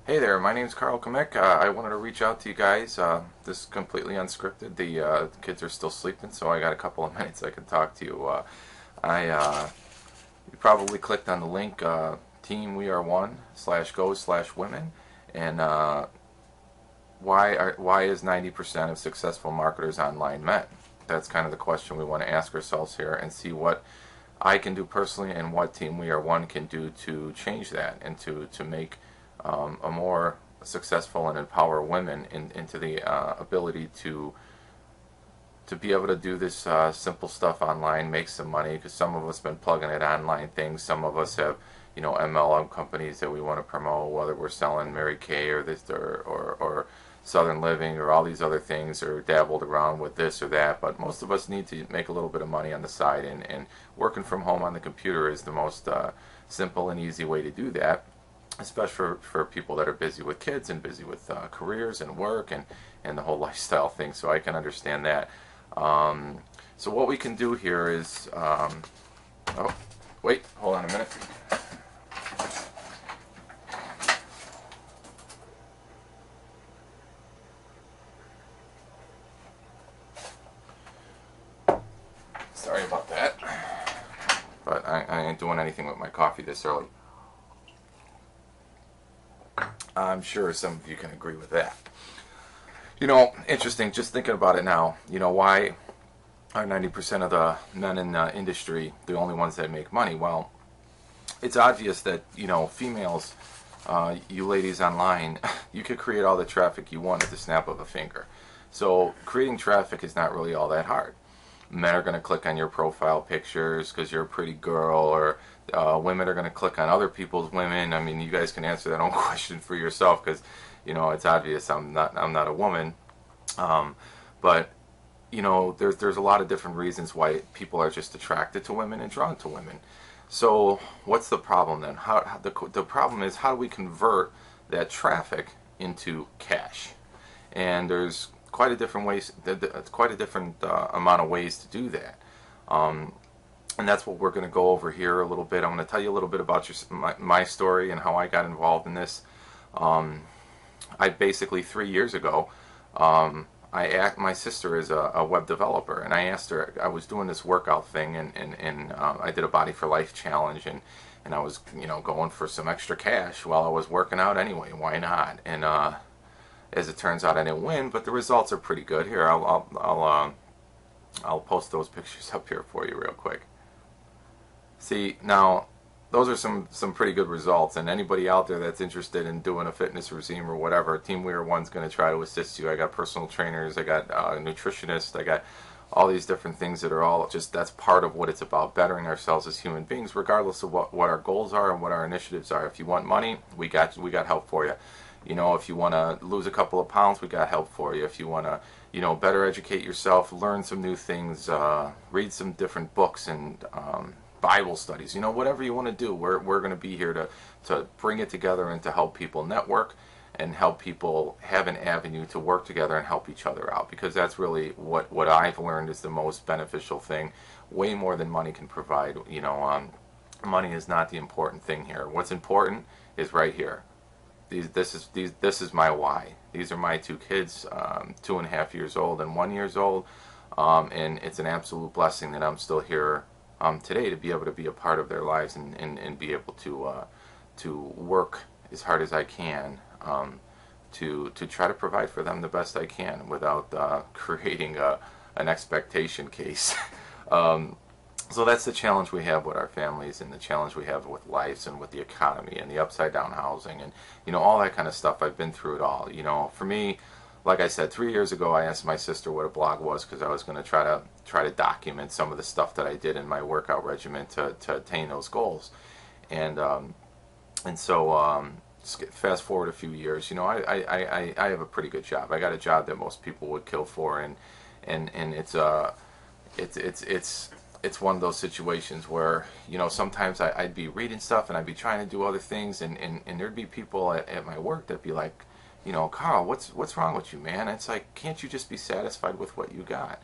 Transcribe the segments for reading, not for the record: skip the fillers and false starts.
Hey there, my name's Carl Kamek. I wanted to reach out to you guys. This is completely unscripted. The kids are still sleeping, so I got a couple of minutes I can talk to you. You probably clicked on the link, Team We Are One /go/women, and why is 90% of successful marketers online men? That's kind of the question we want to ask ourselves here, and see what I can do personally and what Team We Are One can do to change that and to make a more successful and empower women into the ability to be able to do this simple stuff online, make some money. Because some of us been plugging at online things. Some of us have, MLM companies that we want to promote, whether we're selling Mary Kay or this or Southern Living or all these other things, or dabbled around with this or that. But most of us need to make a little bit of money on the side, and working from home on the computer is the most simple and easy way to do that, especially for people that are busy with kids and busy with careers and work and the whole lifestyle thing. So I can understand that. So what we can do here is, oh, wait, hold on a minute. Sorry about that, but I ain't doing anything with my coffee this early. I'm sure some of you can agree with that. Interesting, just thinking about it now, why are 90% of the men in the industry the only ones that make money? Well, it's obvious that, females, you ladies online, you could create all the traffic you want at the snap of a finger. So creating traffic is not really all that hard. Men are going to click on your profile pictures because you're a pretty girl, or women are going to click on other people's women. I mean, you guys can answer that own question for yourself, because it's obvious I'm not a woman. But there's a lot of different reasons why people are just attracted to women and drawn to women. So what's the problem then? The problem is, how do we convert that traffic into cash? And there's quite a different ways. It's quite a different amount of ways to do that. And that's what we're going to go over here a little bit. I'm going to tell you a little bit about my story and how I got involved in this. I basically 3 years ago, my sister is a web developer, and I asked her. I was doing this workout thing, and I did a Body for Life challenge, and I was going for some extra cash while I was working out anyway. Why not? And as it turns out, I didn't win, but the results are pretty good. Here, I'll post those pictures up here for you real quick. See, now those are some pretty good results, and anybody out there that's interested in doing a fitness regime or whatever, Team We Are One's going to try to assist you. I got personal trainers, I got nutritionists, I got all these different things that are all just, that's part of what it's about, bettering ourselves as human beings, regardless of what our goals are and what our initiatives are. If you want money, we got help for you. If you want to lose a couple of pounds, we got help for you. If you want to, better educate yourself, learn some new things, read some different books and Bible studies, whatever you want to do, we're going to be here to bring it together and to help people network and help people have an avenue to work together and help each other out, because that's really what I've learned is the most beneficial thing, way more than money can provide. Money is not the important thing here. What's important is right here. This is my why. These are my two kids, 2.5 years old and 1 year old, and it's an absolute blessing that I'm still here today to be able to be a part of their lives and be able to work as hard as I can to try to provide for them the best I can without creating an expectation case. So that's the challenge we have with our families, and the challenge we have with lives and with the economy and the upside down housing and all that kind of stuff. I've been through it all. For me, like I said, 3 years ago, I asked my sister what a blog was, because I was going to try to document some of the stuff that I did in my workout regimen to attain those goals. And so fast forward a few years, I have a pretty good job. I got a job that most people would kill for, and it's one of those situations where sometimes I'd be reading stuff and I'd be trying to do other things, and there'd be people at my work that'd be like, Carl, what's wrong with you, man? It's like, can't you just be satisfied with what you got?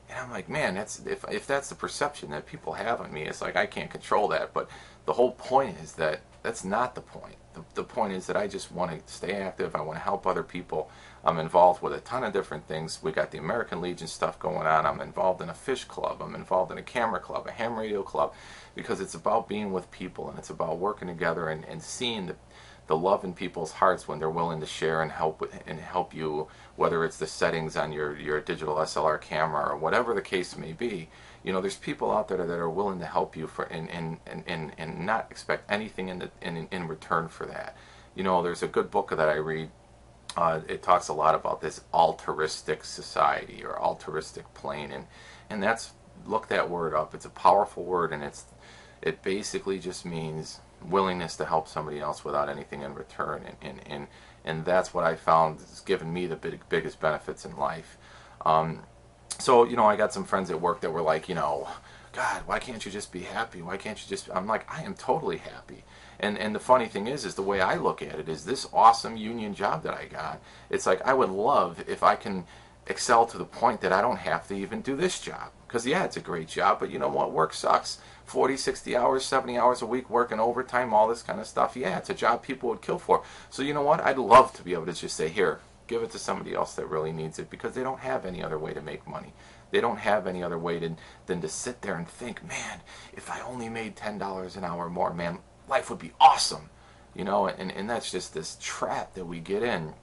And I'm like, man, if that's the perception that people have on me, it's like I can't control that. But the whole point is that that's not the point. the point is that I just want to stay active. I want to help other people. I'm involved with a ton of different things. We got the American Legion stuff going on. I'm involved in a fish club. I'm involved in a camera club, a ham radio club, because it's about being with people, and it's about working together and seeing the love in people's hearts when they're willing to share and help you, whether it's the settings on your digital SLR camera or whatever the case may be. You know, there's people out there that are willing to help you for and not expect anything in return for that. You know, there's a good book that I read. It talks a lot about this altruistic society or altruistic plane, and that's, look that word up. It's a powerful word, and it basically just means willingness to help somebody else without anything in return, and that's what I found has given me the biggest benefits in life. So, you know, I got some friends at work that were like, you know, God, why can't you just be happy? Why can't you just... I'm like, I am totally happy. And the funny thing is the way I look at it is this awesome union job that I got. It's like, I would love if I can excel to the point that I don't have to even do this job. Because, yeah, it's a great job, but you know what? Work sucks. 40, 60 hours, 70 hours a week, working overtime, all this kind of stuff. Yeah, it's a job people would kill for. So, you know what? I'd love to be able to just say, here, give it to somebody else that really needs it, because they don't have any other way to make money. They don't have any other way than to sit there and think, man, if I only made $10 an hour more, man, life would be awesome. You know, and that's just this trap that we get in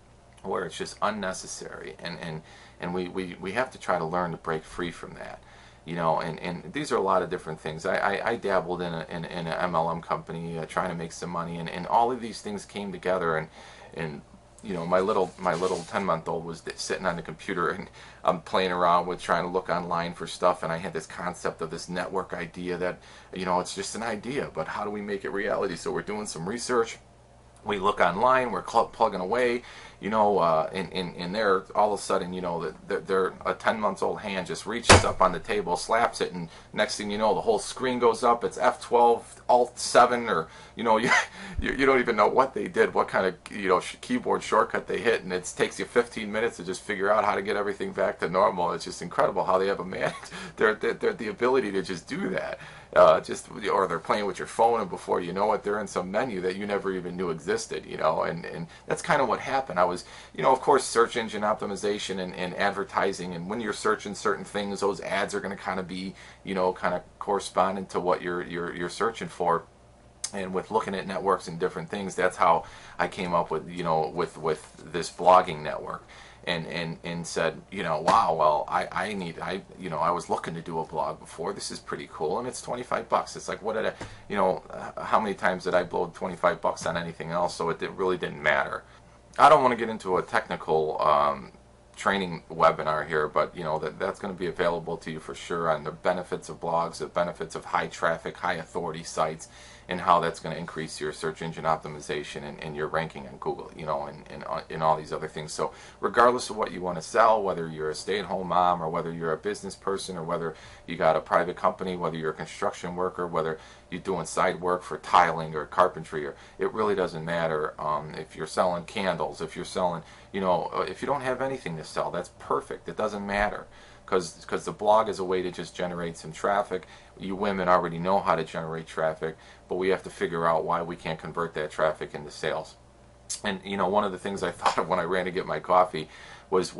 where it's just unnecessary. And we have to try to learn to break free from that. You know, and these are a lot of different things. I dabbled in an MLM company trying to make some money, and all of these things came together, and you know, my little 10-month-old was sitting on the computer, and I'm playing around with trying to look online for stuff, and I had this concept of this network idea that, you know, it's just an idea, but how do we make it reality? So we're doing some research. We look online, we're plugging away, you know, and there, all of a sudden, you know, they're a 10-month-old hand just reaches up on the table, slaps it, and next thing you know, the whole screen goes up. It's F12, Alt 7, or, you know, you don't even know what they did, what kind of, you know, keyboard shortcut they hit, and it takes you 15 minutes to just figure out how to get everything back to normal. It's just incredible how they have they're the ability to just do that. Or they're playing with your phone, and before you know it, they're in some menu that you never even knew existed, you know, and that's kind of what happened. I was, you know, of course, search engine optimization and advertising, and when you're searching certain things, those ads are going to kind of be, you know, kind of corresponding to what you're searching for. And with looking at networks and different things, that's how I came up with, you know, with this blogging network. And said, you know, wow, well, you know, I was looking to do a blog before. This is pretty cool, and it's $25. It's like, what did I, you know, how many times did I blow $25 on anything else? So it really didn't matter. I don't want to get into a technical training webinar here, but you know, that's going to be available to you for sure on the benefits of blogs, the benefits of high traffic, high authority sites, and how that's going to increase your search engine optimization and your ranking on Google, you know, and all these other things. So regardless of what you want to sell, whether you're a stay-at-home mom, or whether you're a business person, or whether you got a private company, whether you're a construction worker, whether you're doing side work for tiling or carpentry, or it really doesn't matter. If you're selling candles, if you're selling, you know, if you don't have anything to sell, that's perfect. It doesn't matter. Because the blog is a way to just generate some traffic. You women already know how to generate traffic, but we have to figure out why we can't convert that traffic into sales. And you know, one of the things I thought of when I ran to get my coffee was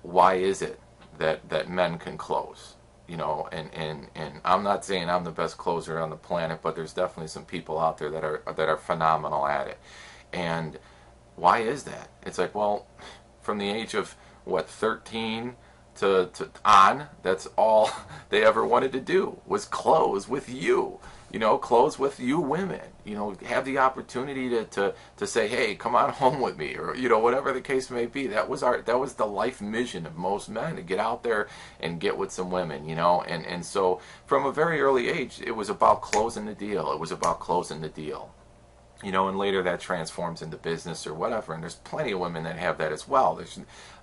why is it that men can close? You know, and I'm not saying I'm the best closer on the planet, but there's definitely some people out there that are phenomenal at it. And why is that? It's like, well, from the age of 13 to on, that's all they ever wanted to do was close with you. You know, close with you women. You know, have the opportunity to say, hey, come on home with me, or you know, whatever the case may be. That was the life mission of most men, to get out there and get with some women. You know, and so from a very early age, it was about closing the deal. It was about closing the deal. You know, and later that transforms into business or whatever, and there's plenty of women that have that as well.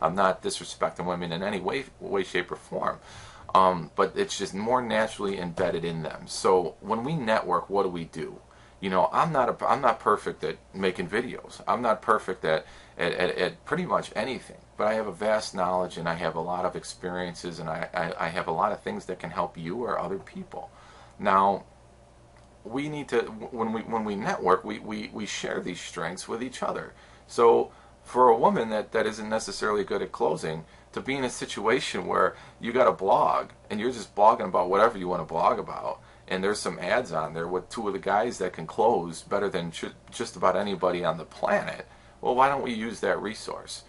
I'm not disrespecting women in any way, shape, or form, but it's just more naturally embedded in them. So when we network, what do? You know, I'm not perfect at making videos. I'm not perfect at pretty much anything, but I have a vast knowledge, and I have a lot of experiences, and I have a lot of things that can help you or other people. Now, we need to, when we network, we share these strengths with each other. So for a woman that isn't necessarily good at closing, to be in a situation where you got a blog and you're just blogging about whatever you want to blog about, and there's some ads on there with two of the guys that can close better than just about anybody on the planet, well, why don't we use that resource?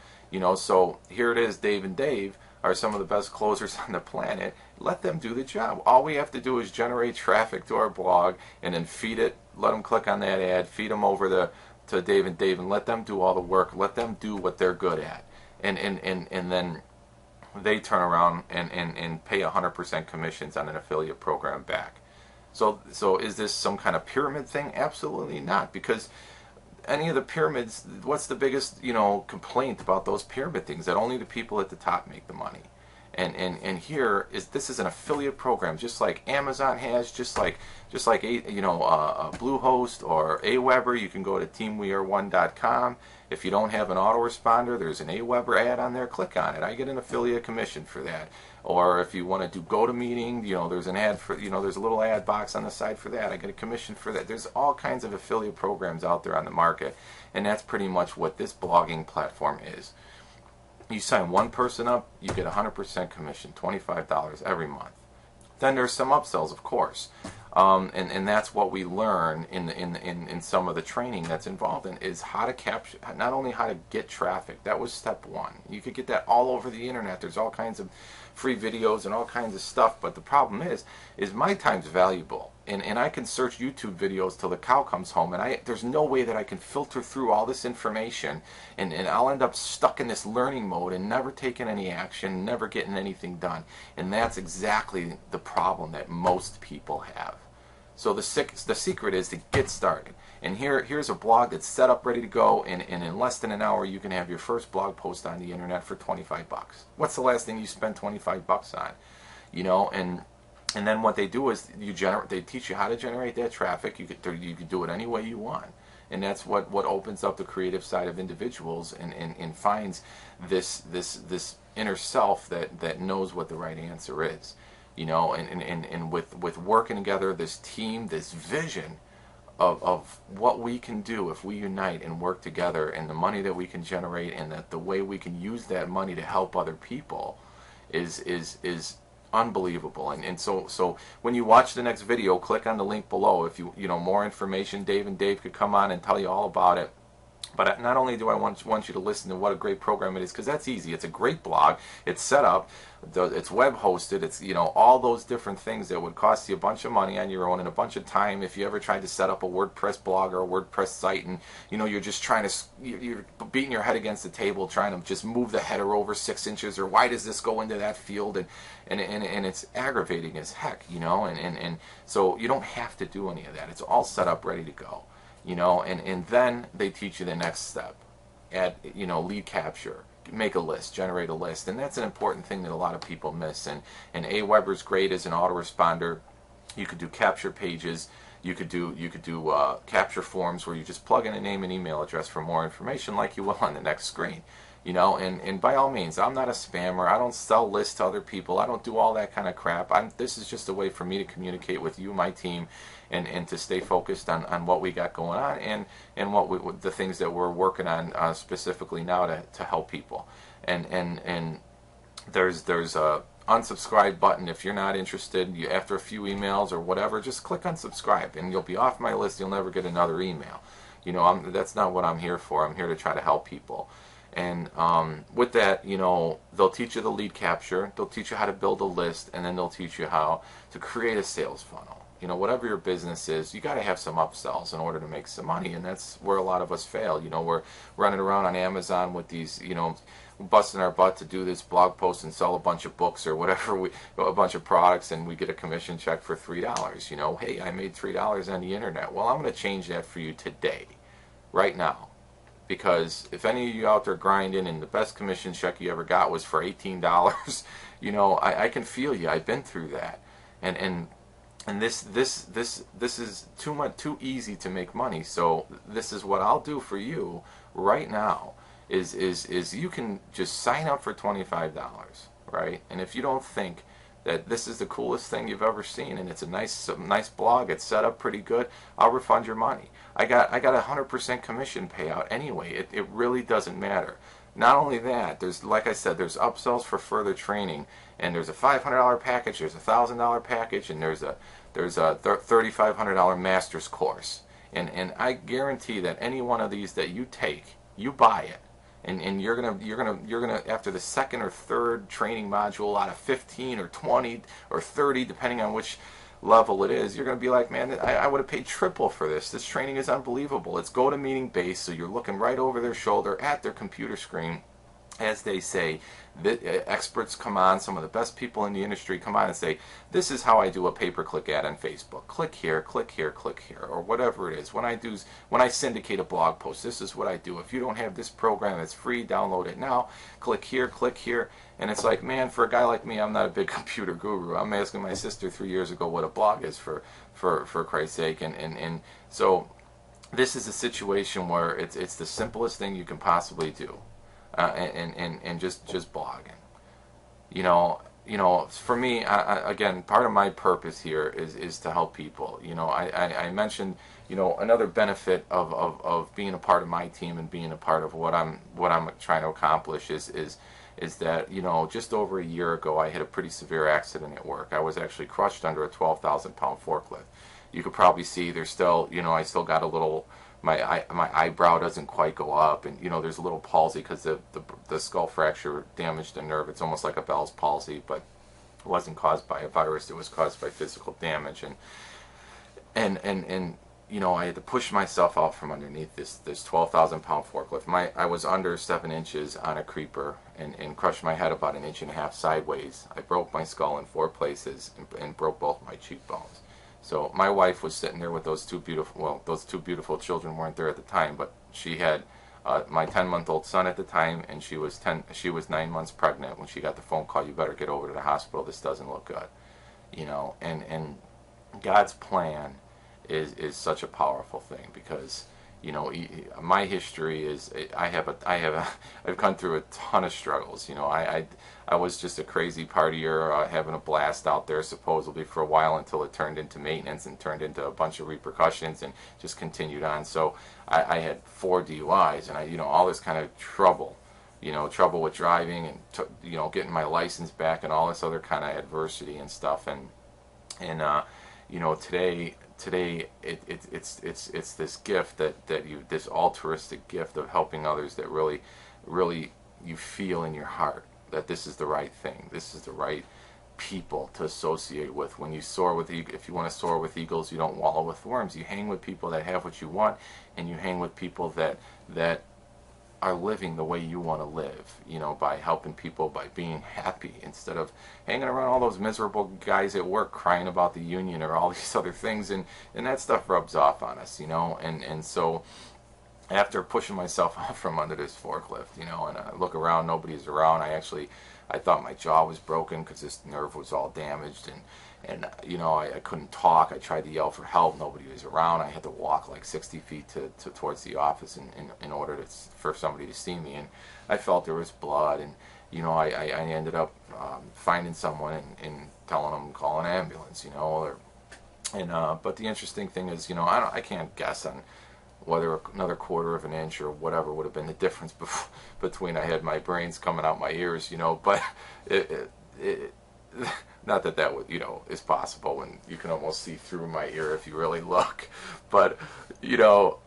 So here it is. Dave and Dave are some of the best closers on the planet. Let them do the job. All we have to do is generate traffic to our blog and then feed it. Let them click on that ad, feed them over to Dave and Dave, and let them do all the work. Let them do what they're good at, and then they turn around and pay 100% commissions on an affiliate program back. So is this some kind of pyramid thing? Absolutely not, because any of the pyramids, what's the biggest complaint about those pyramid things? That only the people at the top make the money. And here this is an affiliate program, just like Amazon has, just like Bluehost or Aweber. You can go to teamweare1.com. If you don't have an autoresponder, there's an Aweber ad on there. Click on it. I get an affiliate commission for that. Or if you want to do GoToMeeting, there's an ad for, there's a little ad box on the side for that. I get a commission for that. There's all kinds of affiliate programs out there on the market, and that's pretty much what this blogging platform is. You sign one person up, you get 100% commission, $25 every month. Then there's some upsells, of course, and that's what we learn in some of the training that's involved in, is how to capture, not only how to get traffic. That was step one. You could get that all over the internet. There's all kinds of free videos and all kinds of stuff, but the problem is my time's valuable, and I can search YouTube videos till the cow comes home, and there's no way that I can filter through all this information, and I'll end up stuck in this learning mode and never taking any action, never getting anything done. And that's exactly the problem that most people have. So the secret is to get started. And here's a blog that's set up, ready to go, and in less than an hour you can have your first blog post on the internet for 25 bucks. What's the last thing you spend 25 bucks on? And then what they do is they teach you how to generate that traffic. You could do it any way you want. And that's what opens up the creative side of individuals and finds this inner self that knows what the right answer is. And with working together, this team, this vision of what we can do if we unite and work together, and the money that we can generate, and that the way we can use that money to help other people is unbelievable. And so when you watch the next video, click on the link below. If you more information, Dave and Dave could come on and tell you all about it. But not only do I want you to listen to what a great program it is, because that's easy. It's a great blog. It's set up. It's web hosted. It's all those different things that would cost you a bunch of money on your own and a bunch of time if you ever tried to set up a WordPress blog or a WordPress site, and you're just trying to, you're beating your head against the table trying to just move the header over 6 inches, or why does this go into that field, and it's aggravating as heck, and so you don't have to do any of that. It's all set up, ready to go. And then they teach you the next step. Add, lead capture, make a list, generate a list, and that's an important thing that a lot of people miss. And Aweber's great as an autoresponder. You could do capture pages. You could do capture forms where you just plug in a name and email address for more information, like you will on the next screen. And by all means, I'm not a spammer. I don't sell lists to other people. I don't do all that kind of crap. This is just a way for me to communicate with you, my team, and to stay focused on what we got going on, and what the things that we're working on specifically now to help people. And there's a unsubscribe button. If you're not interested, after a few emails or whatever, just click unsubscribe, and you'll be off my list. You'll never get another email. That's not what I'm here for. I'm here to try to help people. And with that, they'll teach you the lead capture, they'll teach you how to build a list, and then they'll teach you how to create a sales funnel. Whatever your business is, you got to have some upsells in order to make some money, and that's where a lot of us fail. We're running around on Amazon with these, busting our butt to do this blog post and sell a bunch of books or whatever, a bunch of products, and we get a commission check for $3. Hey, I made $3 on the internet. Well, I'm going to change that for you today, right now. Because if any of you out there grinding and the best commission check you ever got was for $18, I can feel you. I've been through that, and this is too easy to make money. So this is what I'll do for you right now. Is you can just sign up for $25, right? And if you don't think that this is the coolest thing you've ever seen, and it's a nice blog. It's set up pretty good. I'll refund your money. I got 100% commission payout anyway. It really doesn't matter. Not only that, there's, like I said, there's upsells for further training, and there's a $500 package, there's a $1,000 package, and there's a $3,500 master's course. And I guarantee that any one of these that you take, you buy it, and you're gonna after the second or third training module out of 15 or 20 or 30, depending on which level it is, you're going to be like, man, I would have paid triple for this. This training is unbelievable. It's GoToMeeting based, so you're looking right over their shoulder at their computer screen. As they say, experts come on, some of the best people in the industry come on and say, this is how I do a pay-per-click ad on Facebook. Click here, click here, click here, or whatever it is. When I syndicate a blog post, this is what I do. If you don't have this program, it's free, download it now. Click here, and it's like, man, for a guy like me, I'm not a big computer guru. I'm asking my sister 3 years ago what a blog is, for Christ's sake, and so this is a situation where it's the simplest thing you can possibly do. And just blogging. You know, for me, again, part of my purpose here is to help people. You know, I mentioned, you know, another benefit of being a part of my team and being a part of what I'm trying to accomplish is that, you know, just over a year ago, I had a pretty severe accident at work. I was actually crushed under a 12,000-pound forklift. You could probably see there's still, you know, I still got a little. My eyebrow doesn't quite go up, and you know there's a little palsy because the skull fracture damaged the nerve. It's almost like a Bell's palsy, but it wasn't caused by a virus. It was caused by physical damage, and you know, I had to push myself out from underneath this 12,000-pound forklift. I was under 7 inches on a creeper and crushed my head about 1.5 inches sideways. I broke my skull in 4 places and broke both my cheekbones. So my wife was sitting there with those two beautiful children weren't there at the time, but she had my 10-month-old son at the time, and she was 9 months pregnant when she got the phone call, you better get over to the hospital, this doesn't look good. You know, and God's plan is such a powerful thing, because, you know, my history is I've gone through a ton of struggles. You know, I was just a crazy partier, having a blast out there supposedly for a while, until it turned into maintenance and turned into a bunch of repercussions and just continued on. So I had 4 DUIs, and you know, all this kind of trouble, you know, trouble with driving, and you know, getting my license back, and all this other kind of adversity and stuff, and you know, today it's this gift this altruistic gift of helping others, that really you feel in your heart that this is the right thing, this is the right people to associate with. When you soar with if you want to soar with eagles, you don't wallow with worms. You hang with people that have what you want, and you hang with people that are living the way you want to live, you know, by helping people, by being happy, instead of hanging around all those miserable guys at work crying about the union or all these other things, and that stuff rubs off on us, you know. And so after pushing myself out from under this forklift, you know, and I look around, nobody's around. I thought my jaw was broken because this nerve was all damaged, and you know, I couldn't talk. I tried to yell for help, nobody was around. I had to walk like 60 feet towards the office in order for somebody to see me, and I felt there was blood, and you know, I ended up finding someone and telling them to call an ambulance, you know, but the interesting thing is, you know, I can't guess on whether another 1/4 of an inch or whatever would have been the difference between I had my brains coming out my ears, you know, but not that would, you know, is possible when you can almost see through my ear if you really look, but you know,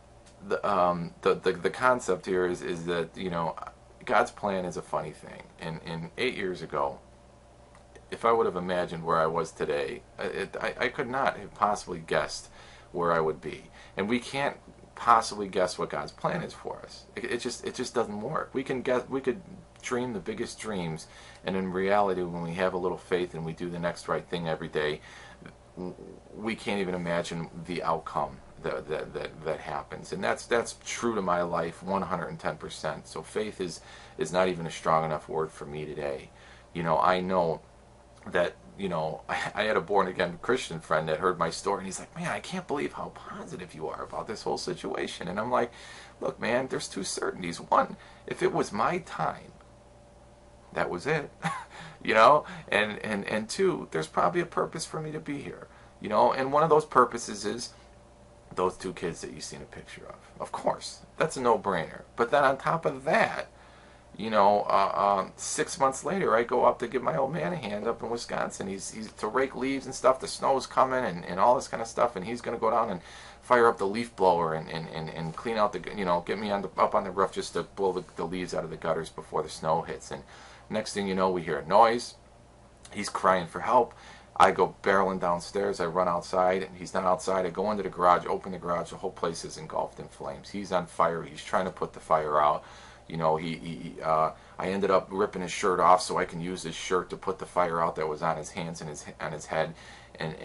the concept here is that, you know, God's plan is a funny thing, and 8 years ago, if I would have imagined where I was today, I could not have possibly guessed where I would be, and we can't possibly guess what God's plan is for us. It just doesn't work. We could dream the biggest dreams, and in reality, when we have a little faith and we do the next right thing every day, we can't even imagine the outcome that happens. And that's true to my life 110%. So faith is not even a strong enough word for me today. You know, I know that, you know, I had a born-again Christian friend that heard my story, and he's like, man, I can't believe how positive you are about this whole situation. And I'm like, look, man, there's 2 certainties. One, if it was my time, That was it. You know, and two, there's probably a purpose for me to be here. You know, and one of those purposes is those two kids that you've seen a picture of. Of course, that's a no-brainer. But then on top of that, you know, 6 months later, I go up to give my old man a hand up in Wisconsin. He's to rake leaves and stuff. The snow's coming and all this kind of stuff, and he's going to go down and fire up the leaf blower and clean out the, you know, get me on up on the roof just to blow the leaves out of the gutters before the snow hits. And next thing you know, we hear a noise. He's crying for help. I go barreling downstairs. I run outside. He's not outside. I go into the garage, open the garage. The whole place is engulfed in flames. He's on fire. He's trying to put the fire out. You know, I ended up ripping his shirt off so I can use his shirt to put the fire out that was on his hands and on his head. And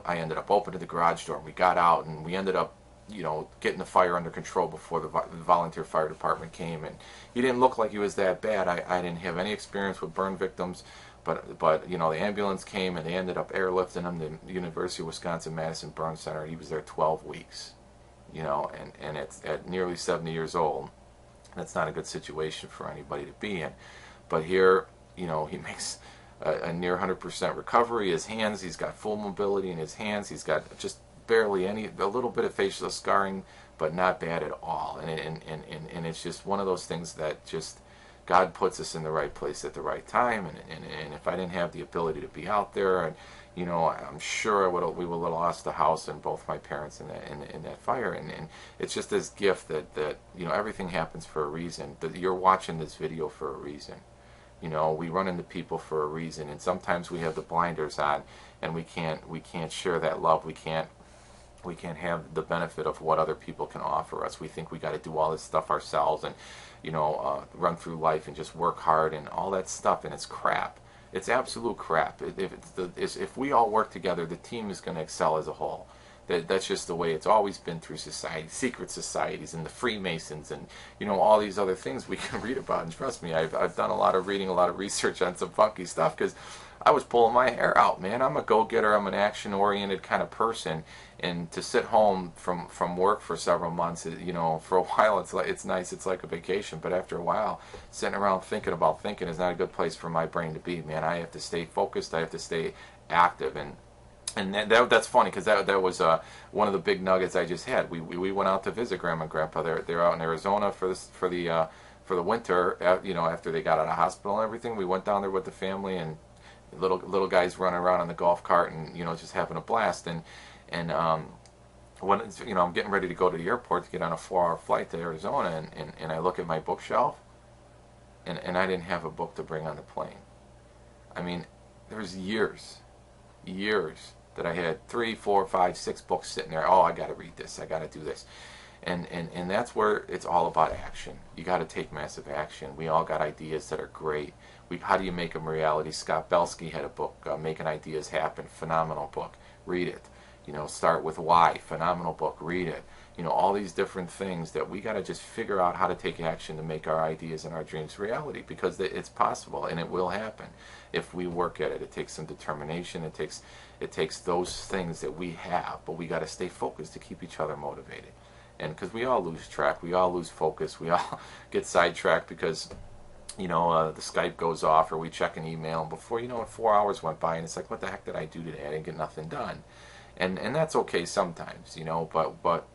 I ended up opening the garage door. And we got out, and we ended up, you know, getting the fire under control before the volunteer fire department came. And he didn't look like he was that bad. I didn't have any experience with burn victims. But you know, the ambulance came and they ended up airlifting him to the University of Wisconsin-Madison Burn Center. He was there 12 weeks, you know, and it's at nearly 70 years old. That's not a good situation for anybody to be in. But here, you know, he makes a near 100% recovery. His hands, he's got full mobility in his hands. He's got just barely a little bit of facial scarring, but not bad at all. And it's just one of those things that just God puts us in the right place at the right time, and if I didn't have the ability to be out there, and you know, I'm sure we would have lost the house and both my parents in that fire, and it's just this gift that you know, everything happens for a reason. That you're watching this video for a reason. You know, we run into people for a reason, and sometimes we have the blinders on, and we can't share that love. We can't have the benefit of what other people can offer us. We think we got to do all this stuff ourselves, and you know, run through life and just work hard and all that stuff, and it's crap. It's absolute crap. If we all work together, the team is going to excel as a whole. That's just the way it's always been through society, secret societies and the Freemasons and, you know, all these other things we can read about. And trust me, I've done a lot of reading, a lot of research on some funky stuff, because I was pulling my hair out, man. I'm a go-getter. I'm an action-oriented kind of person, and to sit home from work for several months, you know, for a while it's nice. It's like a vacation, but after a while, sitting around thinking about thinking is not a good place for my brain to be, man. I have to stay focused. I have to stay active, and that's funny, because that was one of the big nuggets I just had. We went out to visit Grandma and Grandpa. They're out in Arizona for the winter. You know, after they got out of hospital and everything, we went down there with the family, and little guys running around on the golf cart and, you know, just having a blast. And when, you know, I'm getting ready to go to the airport to get on a 4-hour flight to Arizona, and I look at my bookshelf, and I didn't have a book to bring on the plane. I mean, there was years that I had 3, 4, 5, 6 books sitting there. Oh, I got to read this. I got to do this. And that's where it's all about action. You got to take massive action. We all got ideas that are great. How do you make them reality? Scott Belsky had a book, Making Ideas Happen. Phenomenal book. Read it. You know, Start with Why. Phenomenal book. Read it. You know, all these different things that we got to just figure out how to take action to make our ideas and our dreams reality, because it's possible and it will happen if we work at it. It takes some determination. It takes those things that we have, but we got to stay focused to keep each other motivated. And because we all lose track, we all lose focus, we all get sidetracked because, you know, the Skype goes off, or we check an email, and before you know it, 4 hours went by, and it's like, what the heck did I do today? I didn't get nothing done. And that's okay sometimes, you know, but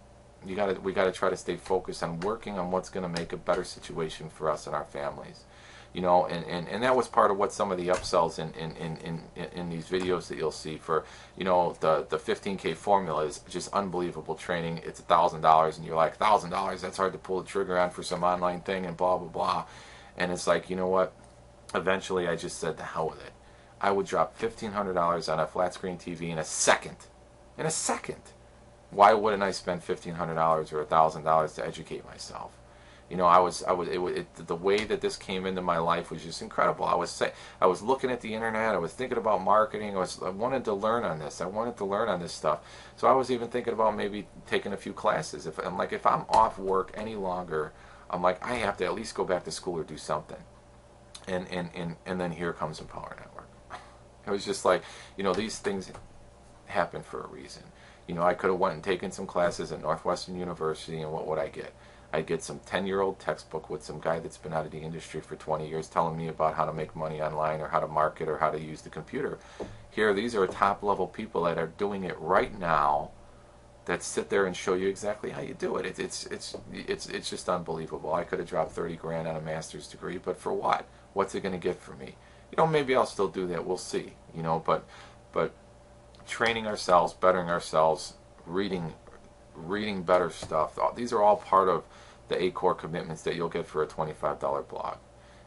we gotta try to stay focused on working on what's going to make a better situation for us and our families. You know, and that was part of what some of the upsells in these videos that you'll see for, you know, the 15K formula is just unbelievable training. It's $1,000, and you're like, $1,000, that's hard to pull the trigger on for some online thing and blah blah blah. And it's like, you know what? Eventually, I just said, to hell with it. I would drop $1,500 on a flat screen TV in a second. In a second. Why wouldn't I spend $1,500 or $1,000 to educate myself? You know, the way that this came into my life was just incredible. I was looking at the internet. I was thinking about marketing. I wanted to learn on this. I wanted to learn on this stuff. So I was even thinking about maybe taking a few classes. If I'm off work any longer, I'm like, I have to at least go back to school or do something. And then here comes Empower Network. It was just like, you know, these things happen for a reason. You know, I could have went and taken some classes at Northwestern University, and what would I get? I'd get some 10-year-old textbook with some guy that's been out of the industry for 20 years telling me about how to make money online or how to market or how to use the computer. Here, these are top-level people that are doing it right now, that sit there and show you exactly how you do it. It's just unbelievable. I could have dropped 30 grand on a master's degree, but for what? What's it going to get for me? You know, maybe I'll still do that. We'll see. You know, but training ourselves, bettering ourselves, reading better stuff. These are all part of the 8 core commitments that you'll get for a $25 blog.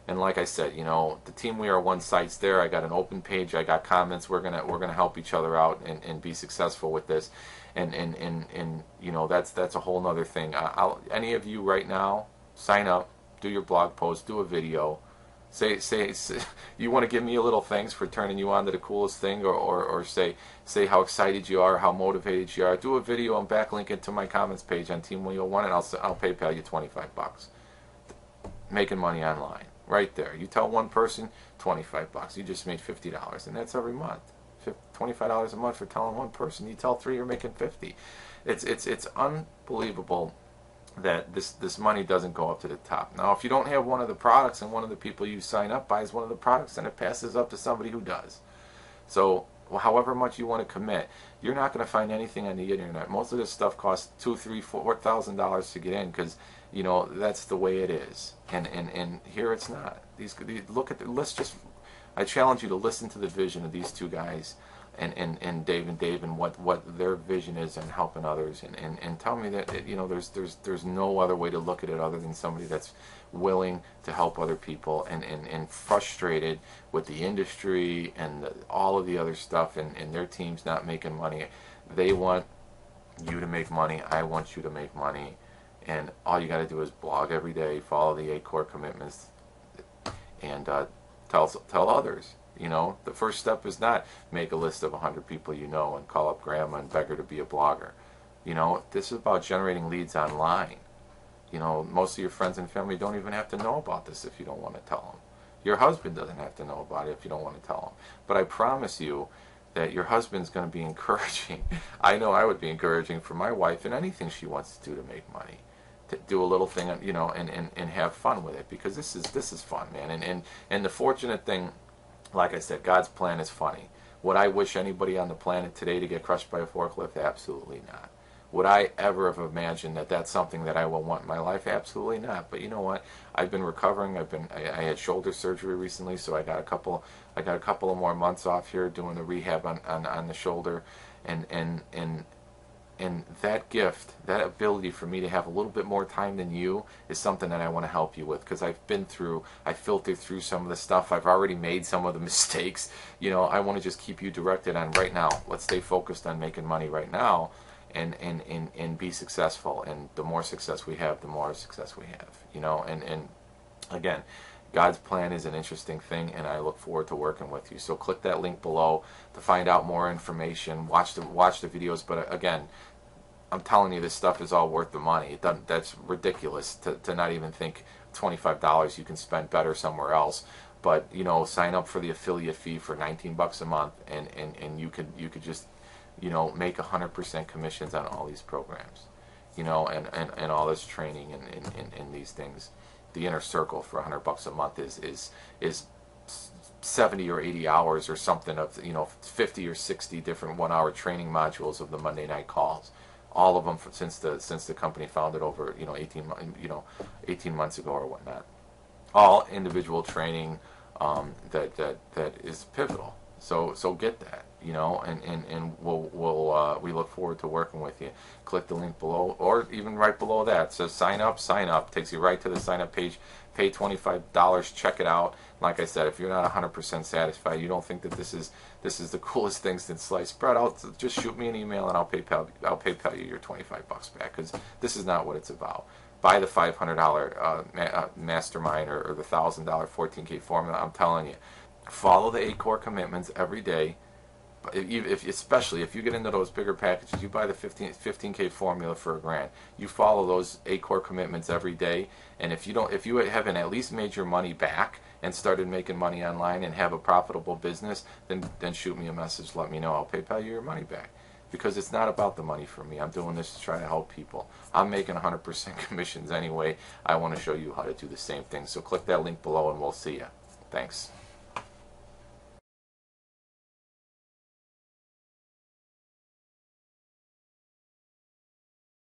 And like I said, you know, the Team We Are One site's there. I got an open page. I got comments. We're gonna help each other out and be successful with this. And you know, that's a whole nother thing. Any of you right now, sign up, do your blog post, do a video. Say you want to give me a little thanks for turning you on to the coolest thing, or say how excited you are, how motivated you are. Do a video and backlink it to my comments page on Team 101, and I'll PayPal you $25. Making money online, right there. You tell one person, $25. You just made $50, and that's every month. $25 a month for telling one person. You tell 3, you're making 50. It's unbelievable that this money doesn't go up to the top. Now, if you don't have one of the products and one of the people you sign up buys one of the products, then it passes up to somebody who does. So, however much you want to commit, you're not going to find anything on the internet. Most of this stuff costs $2,000, $3,000, $4,000 to get in, because you know that's the way it is. And here it's not. These look at I challenge you to listen to the vision of these two guys, and Dave and what their vision is in helping others, and tell me that you know there's no other way to look at it other than somebody that's willing to help other people and frustrated with the industry and all of the other stuff and their teams not making money. They want you to make money. I want you to make money, and all you got to do is blog every day, follow the 8 core commitments, and tell others. You know, the first step is not make a list of 100 people you know and call up grandma and beg her to be a blogger. You know, this is about generating leads online. You know, most of your friends and family don't even have to know about this if you don't want to tell them. Your husband doesn't have to know about it if you don't want to tell him. But I promise you that your husband's going to be encouraging. I know I would be encouraging for my wife in anything she wants to do to make money. To do a little thing, you know, and have fun with it, because this is fun, man. And the fortunate thing, like I said, God's plan is funny. Would I wish anybody on the planet today to get crushed by a forklift? Absolutely not. Would I ever have imagined that that's something that I will want in my life? Absolutely not. But you know what? I've been recovering. I had shoulder surgery recently, so I got a couple of more months off here doing the rehab on the shoulder, and that gift, that ability for me to have a little bit more time than you is something that I want to help you with, because I filtered through some of the stuff. I've already made some of the mistakes. You know, I want to just keep you directed on right now. Let's stay focused on making money right now and be successful. And the more success we have, the more success we have. You know, and again, God's plan is an interesting thing, and I look forward to working with you. So click that link below to find out more information. Watch the videos. But again, I'm telling you, this stuff is all worth the money. That's ridiculous to not even think $25 you can spend better somewhere else. But you know, sign up for the affiliate fee for $19 a month, and you could just, you know, make 100% commissions on all these programs. You know, and all this training and these things. The inner circle for $100 a month is 70 or 80 hours or something of, you know, 50 or 60 different 1-hour training modules of the Monday night calls. All of them since the company founded over 18 months ago or whatnot. All individual training that is pivotal. So get that, you know, and we look forward to working with you. Click the link below, or even right below that. So sign up. Takes you right to the sign up page. Pay $25. Check it out. Like I said, if you're not 100% satisfied, you don't think that this is the coolest thing since sliced bread, just shoot me an email and I'll PayPal you your $25 back, because this is not what it's about. Buy the $500 mastermind or the $1,000 14K formula. I'm telling you, follow the 8 core commitments every day. Especially if you get into those bigger packages, you buy the 15K formula for $1,000. You follow those 8 core commitments every day, and if you haven't at least made your money back and started making money online and have a profitable business, then shoot me a message. Let me know. I'll PayPal you your money back. because it's not about the money for me. I'm doing this to try to help people. I'm making 100% commissions anyway. I want to show you how to do the same thing. So click that link below and we'll see you. Thanks.